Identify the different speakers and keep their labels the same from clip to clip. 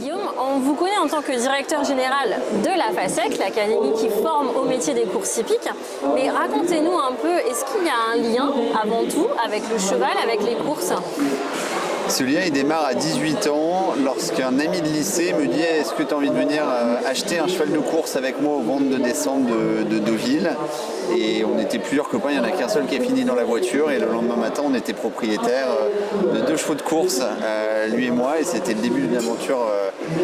Speaker 1: Guillaume, on vous connaît en tant que directeur général de la FASEC, l'académie qui forme au métier des courses hippiques. Mais racontez-nous un peu, est-ce qu'il y a un lien avant tout avec le cheval, avec les courses ?
Speaker 2: Ce lien, il démarre à 18 ans lorsqu'un ami de lycée me dit « Est-ce que tu as envie de venir acheter un cheval de course avec moi au ventre de décembre de Deauville ?» Et on était plusieurs copains, il n'y en a qu'un seul qui a fini dans la voiture. Et le lendemain matin, on était propriétaire de 2 chevaux de course, lui et moi. Et c'était le début d'une aventure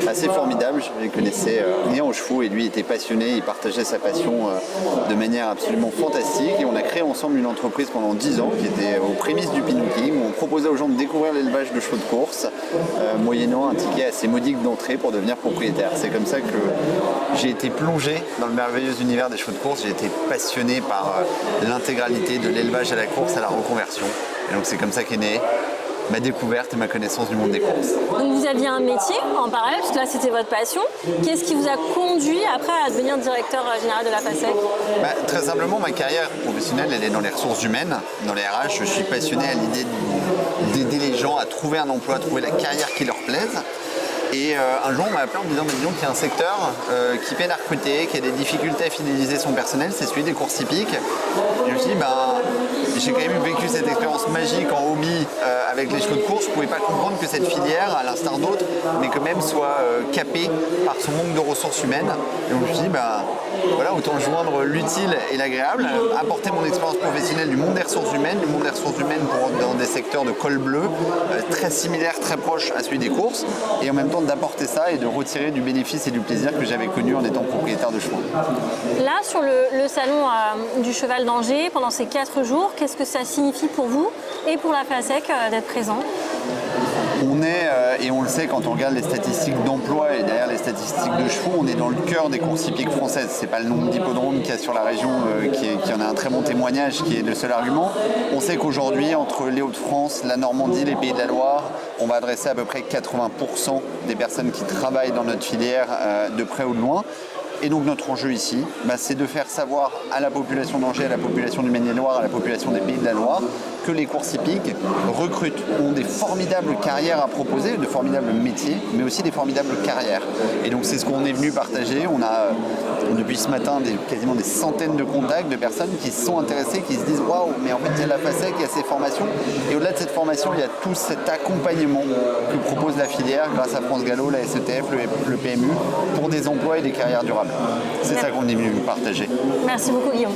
Speaker 2: assez formidable. Je ne connaissais rien aux chevaux et lui était passionné. Il partageait sa passion de manière absolument fantastique. Et on a créé ensemble une entreprise pendant 10 ans qui était aux prémices du pinocchio, où on proposait aux gens de découvrir l'élevage de chevaux de course, moyennant un ticket assez modique d'entrée pour devenir propriétaire. C'est comme ça que j'ai été plongé dans le merveilleux univers des chevaux de course. J'ai été passionné par l'intégralité de l'élevage à la course, à la reconversion. Et donc c'est comme ça qu'est née ma découverte et ma connaissance du monde des courses.
Speaker 1: Donc vous aviez un métier en parallèle, parce que là c'était votre passion. Qu'est-ce qui vous a conduit après à devenir directeur général de la FASEC ?
Speaker 2: Très simplement, ma carrière professionnelle, elle est dans les ressources humaines, dans les RH. Je suis passionné à l'idée d'aider les gens à trouver un emploi, à trouver la carrière qui leur plaise. Et un jour, on m'a appelé en me disant, disons qu'il y a un secteur qui peine à recruter, qui a des difficultés à fidéliser son personnel, c'est celui des courses hippiques. Et je me suis dit, j'ai quand même vécu cette expérience magique en hobby avec les chevaux de course. Je ne pouvais pas comprendre que cette filière, à l'instar d'autres, mais quand même soit capée par son manque de ressources humaines. Et donc je me suis dit, voilà, autant joindre l'utile et l'agréable, apporter mon expérience professionnelle du monde des ressources humaines, dans des secteurs de col bleu, très similaires, très proches à celui des courses, et en même temps d'apporter ça et de retirer du bénéfice et du plaisir que j'avais connu en étant propriétaire de chevaux.
Speaker 1: Là, sur le salon du cheval d'Angers, pendant ces 4 jours, qu'est-ce que ça signifie pour vous et pour la FASEC d'être présent ?
Speaker 2: On est, et on le sait quand on regarde les statistiques d'emploi et derrière les statistiques de chevaux, on est dans le cœur des courses hippiques françaises. C'est pas le nombre d'hippodromes qu'il y a sur la région qui en a un très bon témoignage, qui est le seul argument. On sait qu'aujourd'hui, entre les Hauts-de-France, la Normandie, les Pays de la Loire, on va adresser à peu près 80% des personnes qui travaillent dans notre filière de près ou de loin. Et donc notre enjeu ici, c'est de faire savoir à la population d'Angers, à la population du Maine-et-Loire, à la population des Pays de la Loire, que les courses hippiques recrutent, ont des formidables carrières à proposer, de formidables métiers, mais aussi des formidables carrières. Et donc c'est ce qu'on est venu partager. On a depuis ce matin quasiment des centaines de contacts de personnes qui se sont intéressées, qui se disent « Waouh, mais en fait il y a la FASEC, il y a ces formations ». Et au-delà de cette formation, il y a tout cet accompagnement que propose la filière grâce à France Gallo, la SETF, le PMU, pour des emplois et des carrières durables. C'est ça qu'on est venu partager.
Speaker 1: Merci beaucoup Guillaume.